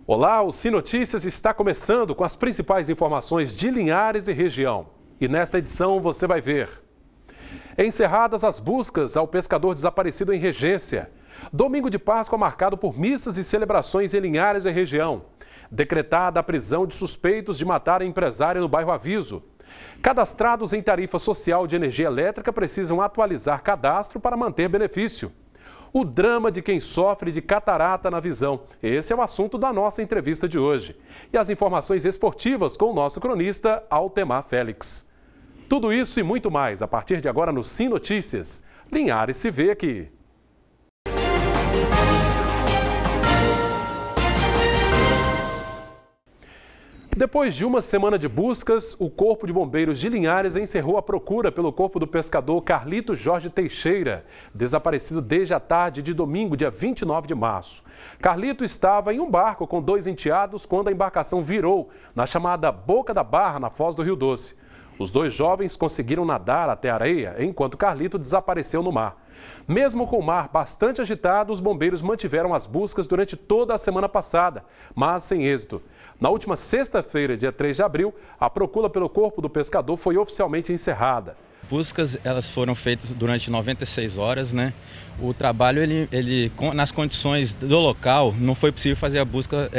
Olá, o Sim Notícias está começando com as principais informações de Linhares e região. E nesta edição você vai ver: encerradas as buscas ao pescador desaparecido em Regência. Domingo de Páscoa marcado por missas e celebrações em Linhares e região. Decretada a prisão de suspeitos de matar a empresária no bairro Aviso. Cadastrados em tarifa social de energia elétrica precisam atualizar cadastro para manter benefício. O drama de quem sofre de catarata na visão. Esse é o assunto da nossa entrevista de hoje. E as informações esportivas com o nosso cronista Altemar Félix. Tudo isso e muito mais a partir de agora no Sim Notícias. Linhares se vê aqui. Depois de uma semana de buscas, o Corpo de Bombeiros de Linhares encerrou a procura pelo corpo do pescador Carlito Jorge Teixeira, desaparecido desde a tarde de domingo, dia 29 de março. Carlito estava em um barco com 2 enteados quando a embarcação virou na chamada Boca da Barra, na Foz do Rio Doce. Os 2 jovens conseguiram nadar até a areia, enquanto Carlito desapareceu no mar. Mesmo com o mar bastante agitado, os bombeiros mantiveram as buscas durante toda a semana passada, mas sem êxito. Na última sexta-feira, dia 3 de abril, a procura pelo corpo do pescador foi oficialmente encerrada. Buscas elas foram feitas durante 96 horas, né? O trabalho, nas condições do local, não foi possível fazer a busca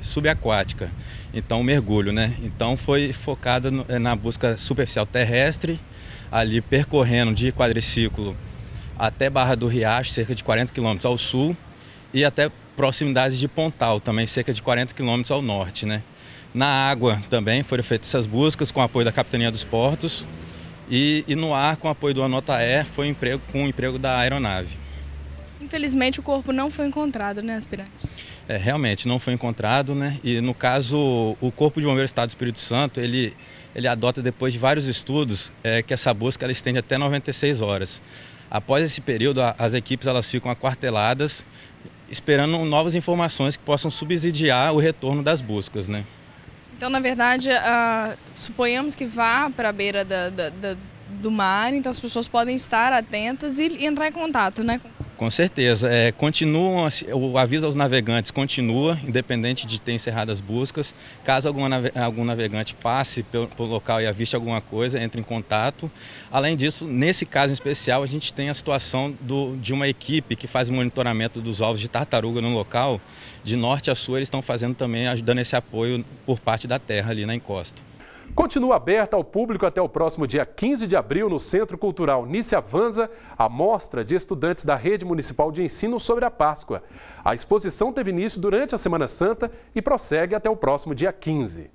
subaquática, então mergulho, né? Então foi focada na busca superficial terrestre, ali percorrendo de quadriciclo até Barra do Riacho, cerca de 40 quilômetros ao sul, e até proximidades de Pontal, também cerca de 40 quilômetros ao norte, né? Na água também foram feitas essas buscas com apoio da Capitania dos Portos e no ar com apoio do Anotaer foi com o emprego da aeronave. Infelizmente o corpo não foi encontrado, né, aspirante? Realmente não foi encontrado, né? E no caso o Corpo de Bombeiros do Estado do Espírito Santo, ele adota depois de vários estudos que essa busca ela estende até 96 horas. Após esse período as equipes elas ficam aquarteladas, esperando novas informações que possam subsidiar o retorno das buscas, né? Então, na verdade, suponhamos que vá para a beira do mar, então as pessoas podem estar atentas e entrar em contato, né? Com certeza. O aviso aos navegantes continua, independente de ter encerrado as buscas. Caso algum navegante passe pelo local e aviste alguma coisa, entre em contato. Além disso, nesse caso em especial, a gente tem a situação de uma equipe que faz o monitoramento dos ovos de tartaruga no local. De norte a sul, eles estão fazendo também, ajudando esse apoio por parte da terra ali na encosta. Continua aberta ao público até o próximo dia 15 de abril no Centro Cultural Nícia Vanza, a mostra de estudantes da Rede Municipal de Ensino sobre a Páscoa. A exposição teve início durante a Semana Santa e prossegue até o próximo dia 15.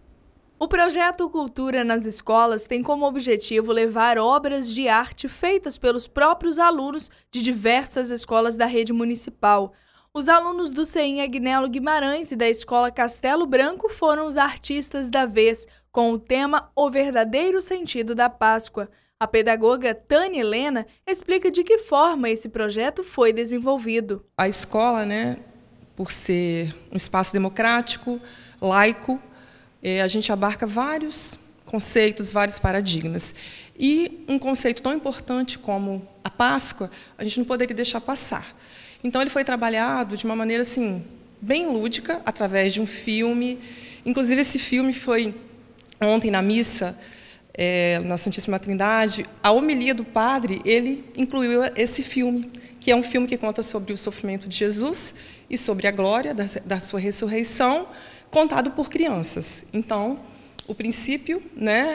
O projeto Cultura nas Escolas tem como objetivo levar obras de arte feitas pelos próprios alunos de diversas escolas da rede municipal. Os alunos do CEIM Agnello Guimarães e da Escola Castelo Branco foram os artistas da vez, com o tema O Verdadeiro Sentido da Páscoa. A pedagoga Tânia Helena explica de que forma esse projeto foi desenvolvido. A escola, por ser um espaço democrático, laico, a gente abarca vários conceitos, vários paradigmas. E um conceito tão importante como a Páscoa, a gente não poderia deixar passar. Então ele foi trabalhado de uma maneira assim, bem lúdica, através de um filme. Inclusive esse filme foi ontem na missa, na Santíssima Trindade, a homilia do padre, ele incluiu esse filme, que é um filme que conta sobre o sofrimento de Jesus e sobre a glória da sua ressurreição, contado por crianças. Então, o princípio,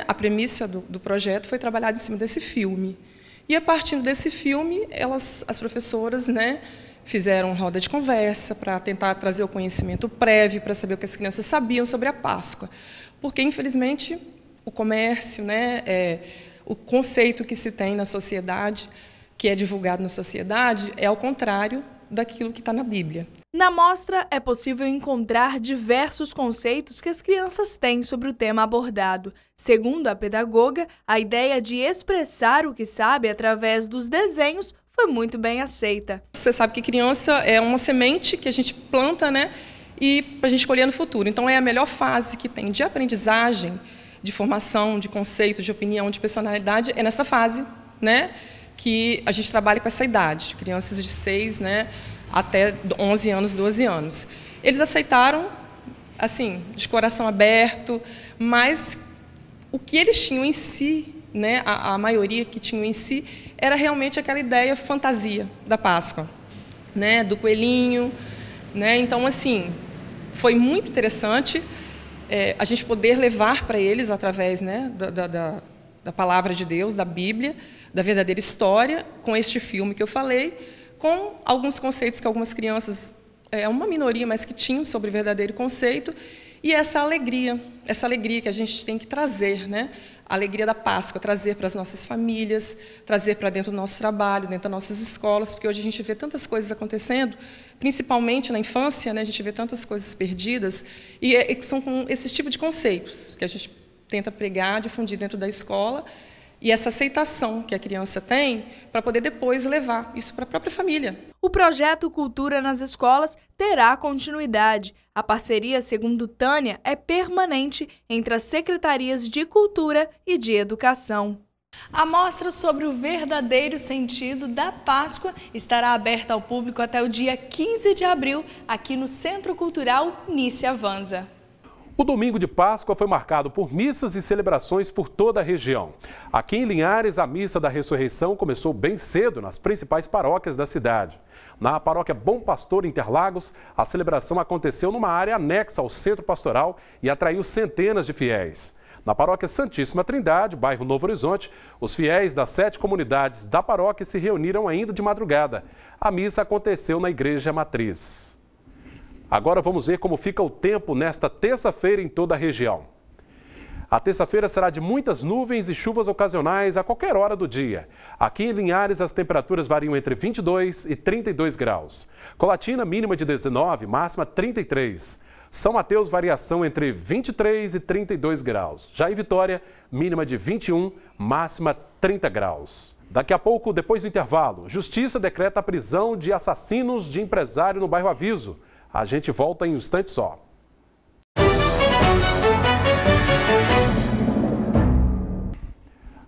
a premissa do projeto foi trabalhada em cima desse filme. E a partir desse filme, as professoras, fizeram roda de conversa para tentar trazer o conhecimento prévio, para saber o que as crianças sabiam sobre a Páscoa. Porque, infelizmente, o comércio, o conceito que se tem na sociedade, que é divulgado na sociedade, é ao contrário daquilo que está na Bíblia. Na mostra é possível encontrar diversos conceitos que as crianças têm sobre o tema abordado. Segundo a pedagoga, a ideia de expressar o que sabe através dos desenhos foi muito bem aceita. Você sabe que criança é uma semente que a gente planta, e para a gente colher no futuro. Então é a melhor fase que tem de aprendizagem, de formação, de conceito, de opinião, de personalidade, é nessa fase, que a gente trabalha com essa idade, crianças de 6, até 11 anos, 12 anos. Eles aceitaram assim, de coração aberto, mas o que eles tinham em si, né, a maioria que tinham em si, era realmente aquela ideia fantasia da Páscoa, né, do coelhinho, né? Então, assim, foi muito interessante a gente poder levar para eles, através, né, da palavra de Deus, da Bíblia, da verdadeira história, com este filme que eu falei, com alguns conceitos que algumas crianças, uma minoria, mas que tinham sobre o verdadeiro conceito, e essa alegria que a gente tem que trazer, né? A alegria da Páscoa, trazer para as nossas famílias, trazer para dentro do nosso trabalho, dentro das nossas escolas, porque hoje a gente vê tantas coisas acontecendo, principalmente na infância, né? A gente vê tantas coisas perdidas, e são com esse tipo de conceitos que a gente tenta pregar, difundir dentro da escola, e essa aceitação que a criança tem para poder depois levar isso para a própria família. O projeto Cultura nas Escolas terá continuidade. A parceria, segundo Tânia, é permanente entre as secretarias de Cultura e de Educação. A mostra sobre o verdadeiro sentido da Páscoa estará aberta ao público até o dia 15 de abril, aqui no Centro Cultural Nícia Avanza. O domingo de Páscoa foi marcado por missas e celebrações por toda a região. Aqui em Linhares, a missa da ressurreição começou bem cedo nas principais paróquias da cidade. Na paróquia Bom Pastor, Interlagos, a celebração aconteceu numa área anexa ao centro pastoral e atraiu centenas de fiéis. Na paróquia Santíssima Trindade, bairro Novo Horizonte, os fiéis das 7 comunidades da paróquia se reuniram ainda de madrugada. A missa aconteceu na Igreja Matriz. Agora vamos ver como fica o tempo nesta terça-feira em toda a região. A terça-feira será de muitas nuvens e chuvas ocasionais a qualquer hora do dia. Aqui em Linhares, as temperaturas variam entre 22 e 32 graus. Colatina, mínima de 19, máxima 33. São Mateus, variação entre 23 e 32 graus. Já em Vitória, mínima de 21, máxima 30 graus. Daqui a pouco, depois do intervalo, Justiça decreta a prisão de assassinos de empresário no bairro Aviso. A gente volta em um instante só.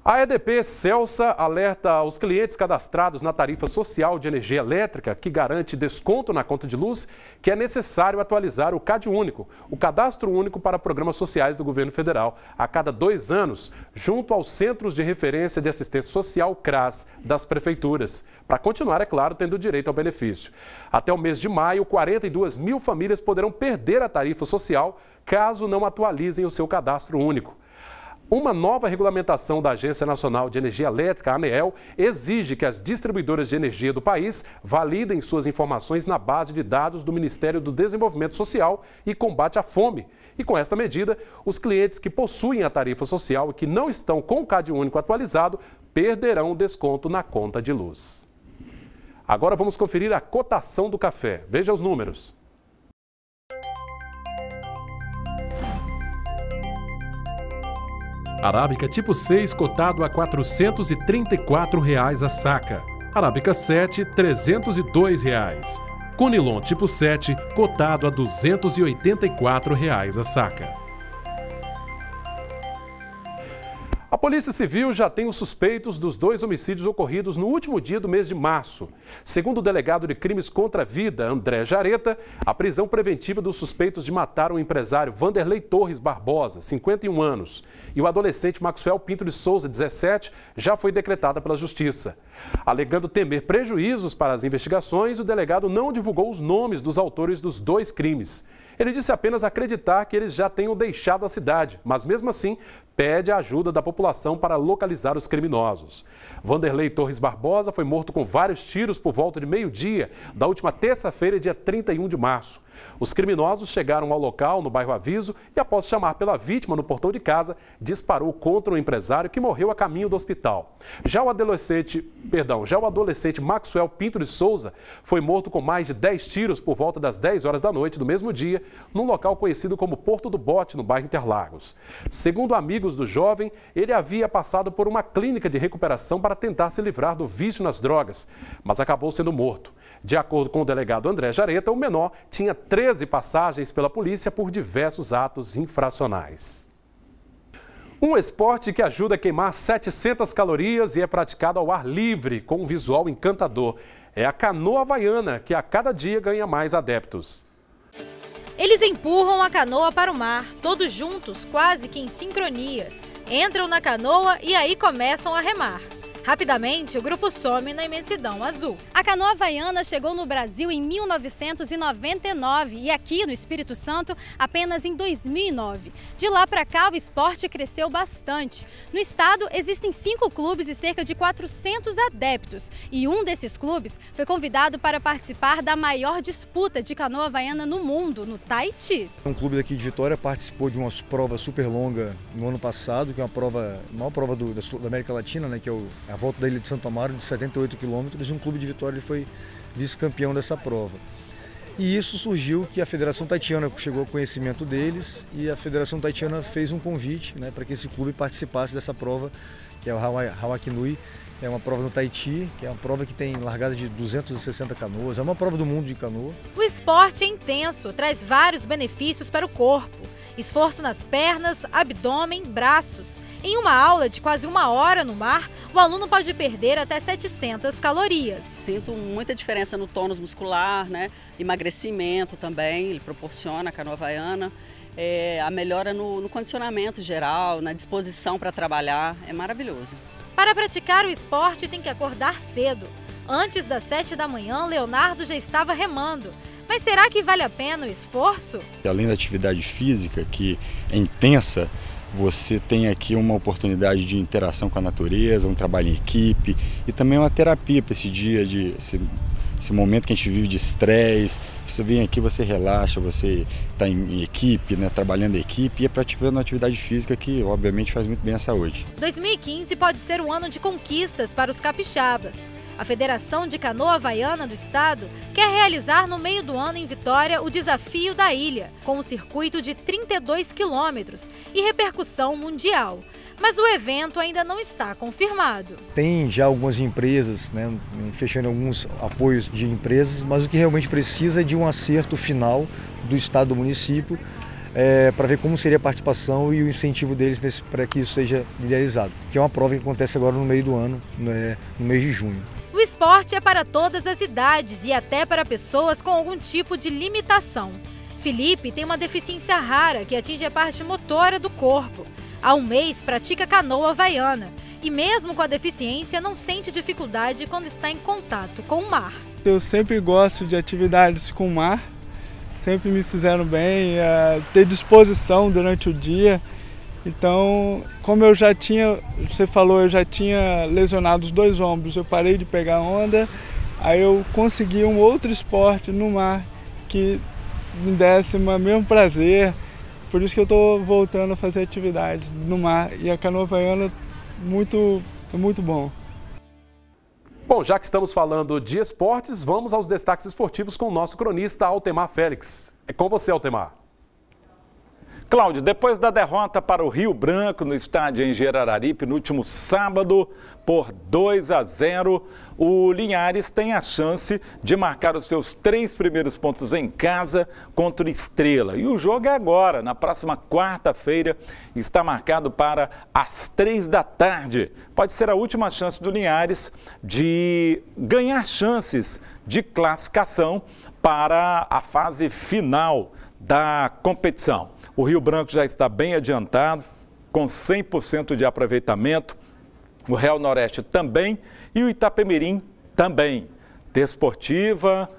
A EDP Celsa alerta aos clientes cadastrados na tarifa social de energia elétrica, que garante desconto na conta de luz, que é necessário atualizar o CadÚnico, o Cadastro Único para Programas Sociais do Governo Federal, a cada 2 anos, junto aos Centros de Referência de Assistência Social, CRAS, das prefeituras, para continuar, é claro, tendo direito ao benefício. Até o mês de maio, 42 mil famílias poderão perder a tarifa social caso não atualizem o seu Cadastro Único. Uma nova regulamentação da Agência Nacional de Energia Elétrica, a ANEEL, exige que as distribuidoras de energia do país validem suas informações na base de dados do Ministério do Desenvolvimento Social e Combate à Fome. E com esta medida, os clientes que possuem a tarifa social e que não estão com o CadÚnico atualizado perderão o desconto na conta de luz. Agora vamos conferir a cotação do café. Veja os números. Arábica tipo 6, cotado a R$ 434 a saca. Arábica 7, R$ 302. Conilon tipo 7, cotado a R$ 284 a saca. A Polícia Civil já tem os suspeitos dos 2 homicídios ocorridos no último dia do mês de março. Segundo o delegado de crimes contra a vida, André Jareta, a prisão preventiva dos suspeitos de matar o empresário Vanderlei Torres Barbosa, 51 anos, e o adolescente Maxwell Pinto de Souza, 17, já foi decretada pela Justiça. Alegando temer prejuízos para as investigações, o delegado não divulgou os nomes dos autores dos 2 crimes. Ele disse apenas acreditar que eles já tenham deixado a cidade, mas mesmo assim pede a ajuda da população para localizar os criminosos. Vanderlei Torres Barbosa foi morto com vários tiros por volta de meio-dia da última terça-feira, dia 31 de março. Os criminosos chegaram ao local, no bairro Aviso, e após chamar pela vítima no portão de casa, disparou contra o empresário que morreu a caminho do hospital. Já o adolescente Maxwell Pinto de Souza foi morto com mais de 10 tiros por volta das 10 horas da noite do mesmo dia, num local conhecido como Porto do Bote, no bairro Interlagos. Segundo amigos do jovem, ele havia passado por uma clínica de recuperação para tentar se livrar do vício nas drogas, mas acabou sendo morto. De acordo com o delegado André Jareta, o menor tinha 13 passagens pela polícia por diversos atos infracionais. Um esporte que ajuda a queimar 700 calorias e é praticado ao ar livre, com um visual encantador. É a canoa havaiana, que a cada dia ganha mais adeptos. Eles empurram a canoa para o mar, todos juntos, quase que em sincronia. Entram na canoa e aí começam a remar. Rapidamente, o grupo some na imensidão azul. A canoa havaiana chegou no Brasil em 1999 e aqui no Espírito Santo apenas em 2009. De lá para cá, o esporte cresceu bastante. No estado, existem 5 clubes e cerca de 400 adeptos. E um desses clubes foi convidado para participar da maior disputa de canoa havaiana no mundo, no Tahiti. Um clube daqui de Vitória participou de uma prova super longa no ano passado, que é a maior prova da América Latina, né, que é a volta da Ilha de Santo Amaro, de 78 quilômetros, e um clube de Vitória foi vice-campeão dessa prova. E isso surgiu que a Federação Tahitiana chegou ao conhecimento deles e a Federação Tahitiana fez um convite, né, para que esse clube participasse dessa prova, que é o Hawaki Nui. É uma prova no Tahiti, que é uma prova que tem largada de 260 canoas, é uma prova do mundo de canoa. O esporte é intenso, traz vários benefícios para o corpo. Esforço nas pernas, abdômen, braços. Em uma aula de quase 1 hora no mar, o aluno pode perder até 700 calorias. Sinto muita diferença no tônus muscular, né? Emagrecimento também, ele proporciona a canoa havaiana. A melhora no condicionamento geral, na disposição para trabalhar, é maravilhoso. Para praticar o esporte tem que acordar cedo. Antes das 7 da manhã, Leonardo já estava remando. Mas será que vale a pena o esforço? Além da atividade física, que é intensa, você tem aqui uma oportunidade de interação com a natureza, um trabalho em equipe e também uma terapia para esse dia, esse momento que a gente vive de estresse. Você vem aqui, você relaxa, você está em equipe, né, trabalhando em equipe e é praticando uma atividade física que obviamente faz muito bem à saúde. 2015 pode ser um ano de conquistas para os capixabas. A Federação de Canoa Havaiana do Estado quer realizar no meio do ano em Vitória o Desafio da Ilha, com um circuito de 32 quilômetros e repercussão mundial. Mas o evento ainda não está confirmado. Tem já algumas empresas, né, fechando alguns apoios de empresas, mas o que realmente precisa é de um acerto final do Estado, do município, para ver como seria a participação e o incentivo deles para que isso seja idealizado. Que é uma prova que acontece agora no meio do ano, no mês de junho. O esporte é para todas as idades e até para pessoas com algum tipo de limitação. Felipe tem uma deficiência rara que atinge a parte motora do corpo. Há um mês pratica canoa havaiana e mesmo com a deficiência não sente dificuldade quando está em contato com o mar. Eu sempre gosto de atividades com o mar, sempre me fizeram bem, ter disposição durante o dia. Então, como você falou, eu já tinha lesionado os 2 ombros, eu parei de pegar onda, aí eu consegui um outro esporte no mar que me desse o mesmo prazer, por isso que eu estou voltando a fazer atividades no mar e a canoa havaiana é muito bom. Bom, já que estamos falando de esportes, vamos aos destaques esportivos com o nosso cronista Altemar Félix. É com você, Altemar. Cláudio, depois da derrota para o Rio Branco no estádio Engenheiro Araripe no último sábado por 2-0, o Linhares tem a chance de marcar os seus 3 primeiros pontos em casa contra o Estrela. E o jogo é agora, na próxima quarta-feira, está marcado para as 3 da tarde. Pode ser a última chance do Linhares de ganhar chances de classificação para a fase final da competição. O Rio Branco já está bem adiantado, com 100% de aproveitamento. O Real Noroeste também e o Itapemirim também. Desportiva,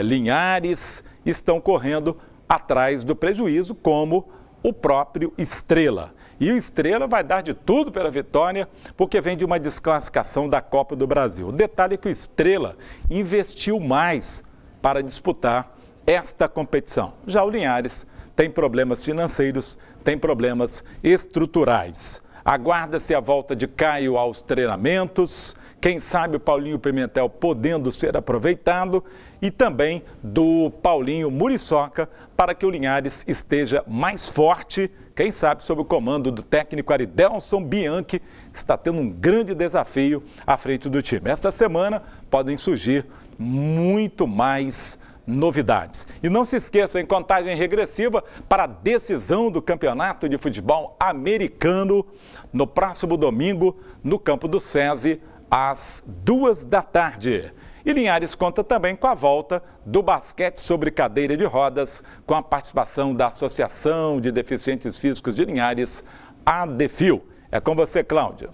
Linhares estão correndo atrás do prejuízo, como o próprio Estrela. E o Estrela vai dar de tudo pela vitória, porque vem de uma desclassificação da Copa do Brasil. O detalhe é que o Estrela investiu mais para disputar esta competição. Já o Linhares tem problemas financeiros, tem problemas estruturais. Aguarda-se a volta de Caio aos treinamentos, quem sabe o Paulinho Pimentel podendo ser aproveitado e também do Paulinho Muriçoca para que o Linhares esteja mais forte, quem sabe sob o comando do técnico Aridelson Bianchi, que está tendo um grande desafio à frente do time. Esta semana podem surgir muito mais novidades. E não se esqueçam, em contagem regressiva para a decisão do Campeonato de Futebol Americano no próximo domingo no campo do SESI às 2 da tarde. E Linhares conta também com a volta do basquete sobre cadeira de rodas, com a participação da Associação de Deficientes Físicos de Linhares, a ADEFIL. É com você, Cláudio.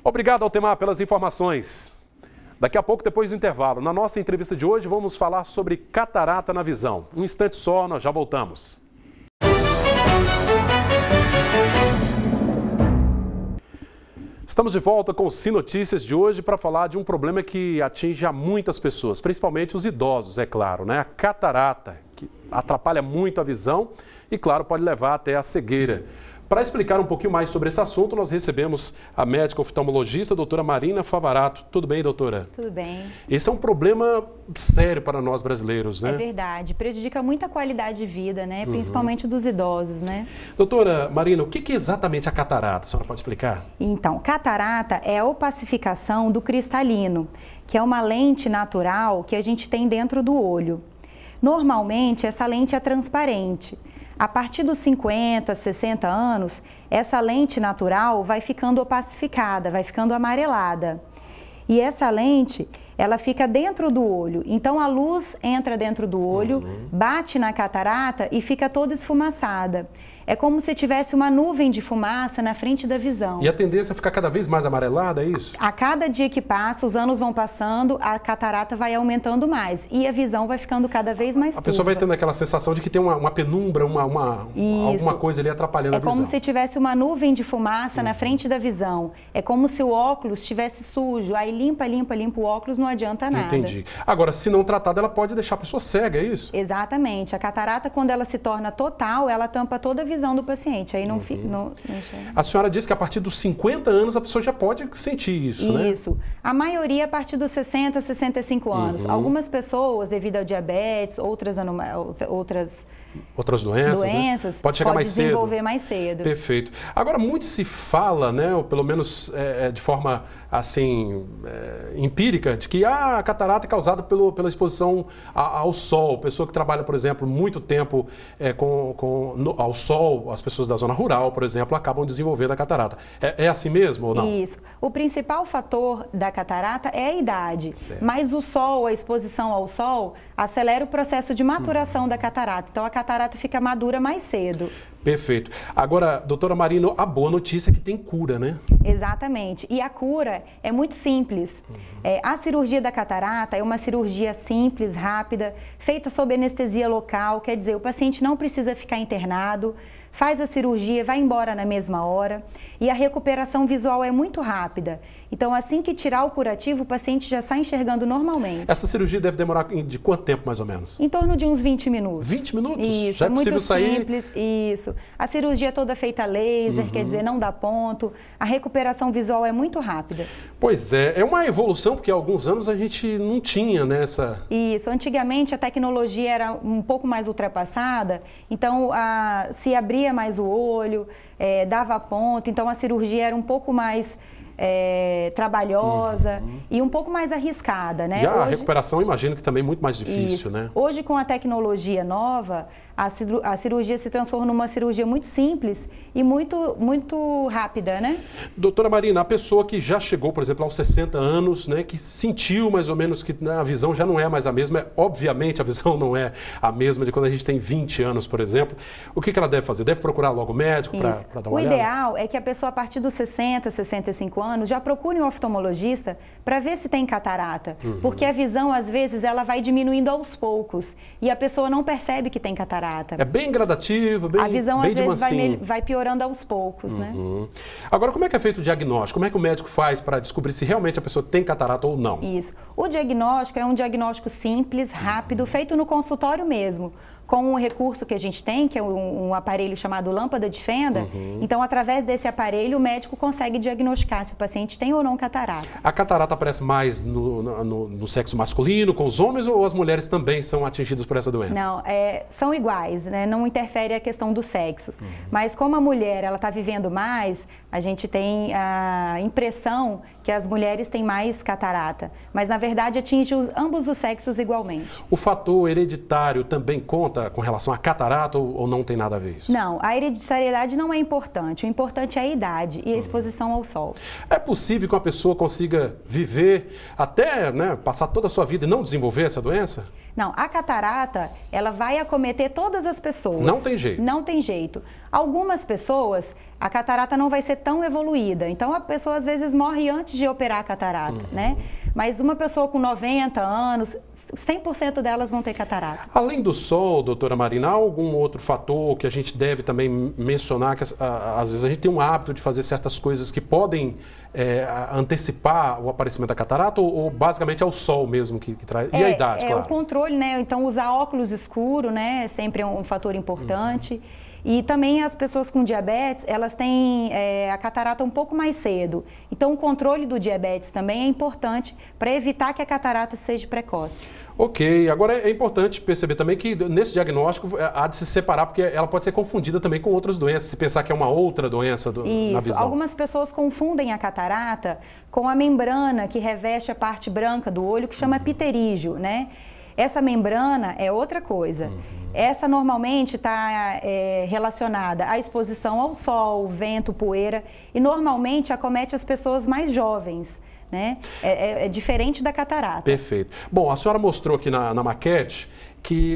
Obrigado, Altemar, pelas informações. Daqui a pouco, depois do intervalo, na nossa entrevista de hoje, vamos falar sobre catarata na visão. Um instante só, nós já voltamos. Estamos de volta com o Sim Notícias de hoje para falar de um problema que atinge a muitas pessoas, principalmente os idosos, é claro, né? A catarata, que atrapalha muito a visão e, claro, pode levar até a cegueira. Para explicar um pouquinho mais sobre esse assunto, nós recebemos a médica oftalmologista, a doutora Marina Favarato. Tudo bem, doutora? Tudo bem. Esse é um problema sério para nós brasileiros, né? É verdade. Prejudica muito a qualidade de vida, né? Principalmente dos idosos, né? Doutora Marina, o que é exatamente a catarata? A senhora pode explicar? Então, catarata é a opacificação do cristalino, que é uma lente natural que a gente tem dentro do olho. Normalmente, essa lente é transparente. A partir dos 50, 60 anos, essa lente natural vai ficando opacificada, vai ficando amarelada. E essa lente, ela fica dentro do olho. Então, a luz entra dentro do olho, bate na catarata e fica toda esfumaçada. É como se tivesse uma nuvem de fumaça na frente da visão. E a tendência é ficar cada vez mais amarelada, é isso? A cada dia que passa, os anos vão passando, a catarata vai aumentando mais e a visão vai ficando cada vez mais turva. A pessoa vai tendo aquela sensação de que tem uma penumbra, alguma coisa ali atrapalhando a visão. É como se tivesse uma nuvem de fumaça na frente da visão. É como se o óculos estivesse sujo. Aí limpa o óculos, não adianta nada. Entendi. Agora, se não tratada, ela pode deixar a pessoa cega, é isso? Exatamente. A catarata, quando ela se torna total, ela tampa toda a visão do paciente, aí não A senhora disse que a partir dos 50 anos a pessoa já pode sentir isso, né? Isso. A maioria a partir dos 60, 65 anos. Algumas pessoas, devido ao diabetes, outras doenças, né? Pode chegar mais cedo. Desenvolver mais cedo. Perfeito. Agora, muito se fala, né, ou pelo menos de forma assim, empírica, de que a catarata é causada pela exposição ao sol. Pessoa que trabalha, por exemplo, muito tempo ao sol, as pessoas da zona rural, por exemplo, acabam desenvolvendo a catarata. É assim mesmo ou não? Isso. O principal fator da catarata é a idade. Certo. Mas o sol, a exposição ao sol, acelera o processo de maturação da catarata. Então, a catarata fica madura mais cedo. Perfeito. Agora, doutora Marina, a boa notícia é que tem cura, né? Exatamente. E a cura é muito simples. A cirurgia da catarata é uma cirurgia simples, rápida, feita sob anestesia local, quer dizer, o paciente não precisa ficar internado, faz a cirurgia, vai embora na mesma hora e a recuperação visual é muito rápida. Então, assim que tirar o curativo, o paciente já sai enxergando normalmente. Essa cirurgia deve demorar de quanto tempo, mais ou menos? Em torno de uns 20 minutos. 20 minutos? Isso, já é muito sair... simples. Isso. A cirurgia é toda feita a laser, quer dizer, não dá ponto. A recuperação visual é muito rápida. Pois é uma evolução, porque há alguns anos a gente não tinha nessa... Isso, antigamente a tecnologia era um pouco mais ultrapassada, então se abria mais o olho, dava ponto, então a cirurgia era um pouco mais... trabalhosa e um pouco mais arriscada, né? E a recuperação, imagino que também é muito mais difícil, né? Hoje, com a tecnologia nova, a cirurgia se transforma numa cirurgia muito simples e muito rápida, né? Doutora Marina, a pessoa que já chegou, por exemplo, aos 60 anos, né, que sentiu mais ou menos que a visão já não é mais a mesma, obviamente a visão não é a mesma de quando a gente tem 20 anos, por exemplo, o que ela deve fazer? Deve procurar logo o médico para dar uma olhada? O ideal é que a pessoa, a partir dos 60, 65 anos, já procure um oftalmologista para ver se tem catarata, porque a visão, às vezes, ela vai diminuindo aos poucos e a pessoa não percebe que tem catarata. É bem gradativo, bem a visão, bem às vezes, vai piorando aos poucos, né? Agora, como é que é feito o diagnóstico? Como é que o médico faz para descobrir se realmente a pessoa tem catarata ou não? Isso. O diagnóstico é um diagnóstico simples, rápido, feito no consultório mesmo, com um recurso que a gente tem, que é um aparelho chamado lâmpada de fenda. Então, através desse aparelho, o médico consegue diagnosticar se o paciente tem ou não catarata. A catarata aparece mais no sexo masculino, com os homens, ou as mulheres também são atingidas por essa doença? Não, são iguais, né? Não interfere a questão dos sexos. Mas como a mulher está vivendo mais, a gente tem a impressão que as mulheres têm mais catarata. Mas, na verdade, atinge ambos os sexos igualmente. O fator hereditário também conta importa com relação à catarata ou não tem nada a ver isso? Não, a hereditariedade não é importante. O importante é a idade e a exposição ao sol. É possível que uma pessoa consiga viver até, né, passar toda a sua vida e não desenvolver essa doença? Não, a catarata, ela vai acometer todas as pessoas. Não tem jeito. Não tem jeito. Algumas pessoas, a catarata não vai ser tão evoluída. Então, a pessoa às vezes morre antes de operar a catarata, né? Mas uma pessoa com 90 anos, 100% delas vão ter catarata. Além do sol, doutora Marina, há algum outro fator que a gente deve também mencionar? Que às vezes a gente tem um hábito de fazer certas coisas que podem antecipar o aparecimento da catarata ou basicamente é o sol mesmo que traz? E a idade, claro? É o controle, né? Então, usar óculos escuros, né? Sempre é um fator importante. E também as pessoas com diabetes, elas têm a catarata um pouco mais cedo. Então, o controle do diabetes também é importante para evitar que a catarata seja precoce. Ok. Agora, é importante perceber também que nesse diagnóstico há de se separar, porque ela pode ser confundida também com outras doenças, se pensar que é uma outra doença na visão. Algumas pessoas confundem a catarata com a membrana que reveste a parte branca do olho, que chama pterígio, né? Essa membrana é outra coisa. Essa normalmente está relacionada à exposição ao sol, vento, poeira e normalmente acomete as pessoas mais jovens, né? É diferente da catarata. Perfeito. Bom, a senhora mostrou aqui na maquete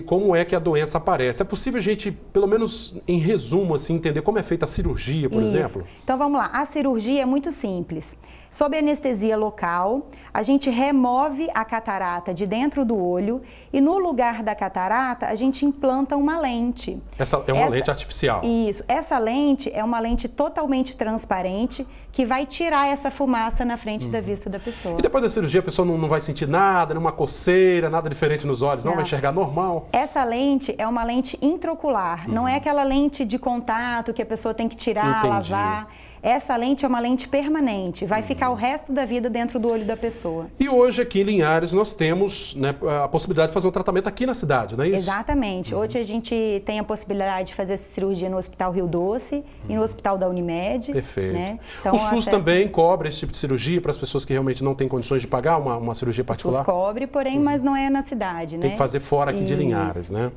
como é que a doença aparece. É possível a gente, pelo menos em resumo, assim, entender como é feita a cirurgia, por exemplo? Então vamos lá, a cirurgia é muito simples. Sob anestesia local, a gente remove a catarata de dentro do olho e no lugar da catarata a gente implanta uma lente. Essa é uma lente artificial? Isso. Essa lente é uma lente totalmente transparente que vai tirar essa fumaça na frente da vista da pessoa. E depois da cirurgia a pessoa não vai sentir nada, nenhuma coceira, nada diferente nos olhos, não vai enxergar normal? Essa lente é uma lente intraocular, não é aquela lente de contato que a pessoa tem que tirar, lavar. Essa lente é uma lente permanente, vai ficar o resto da vida dentro do olho da pessoa. E hoje aqui em Linhares nós temos, né, a possibilidade de fazer um tratamento aqui na cidade, não é isso? Exatamente. Hoje a gente tem a possibilidade de fazer essa cirurgia no Hospital Rio Doce e no Hospital da Unimed. Perfeito. Né? Então, o SUS também cobre esse tipo de cirurgia para as pessoas que realmente não têm condições de pagar uma cirurgia particular? O SUS cobre, porém, mas não é na cidade, né? Tem que fazer fora aqui de Linhares, né?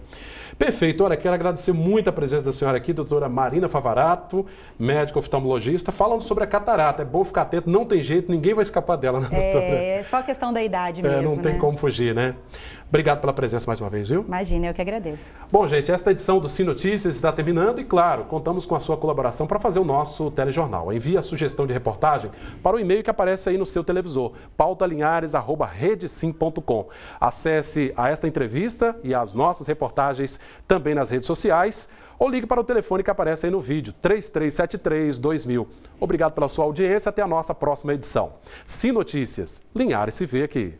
Perfeito. Olha, quero agradecer muito a presença da senhora aqui, doutora Marina Favarato, médica oftalmologista, falando sobre a catarata. É bom ficar atento, não tem jeito, ninguém vai escapar dela, né, doutora? É só questão da idade mesmo, não tem como fugir, né? Obrigado pela presença mais uma vez, viu? Imagina, eu que agradeço. Bom, gente, esta edição do Sim Notícias está terminando e, claro, contamos com a sua colaboração para fazer o nosso telejornal. Envie a sugestão de reportagem para o e-mail que aparece aí no seu televisor, pautalinhares@redesim.com. Acesse a esta entrevista e as nossas reportagens também nas redes sociais ou ligue para o telefone que aparece aí no vídeo, 3373-2000. Obrigado pela sua audiência, até a nossa próxima edição. Sim Notícias, Linhares se vê aqui.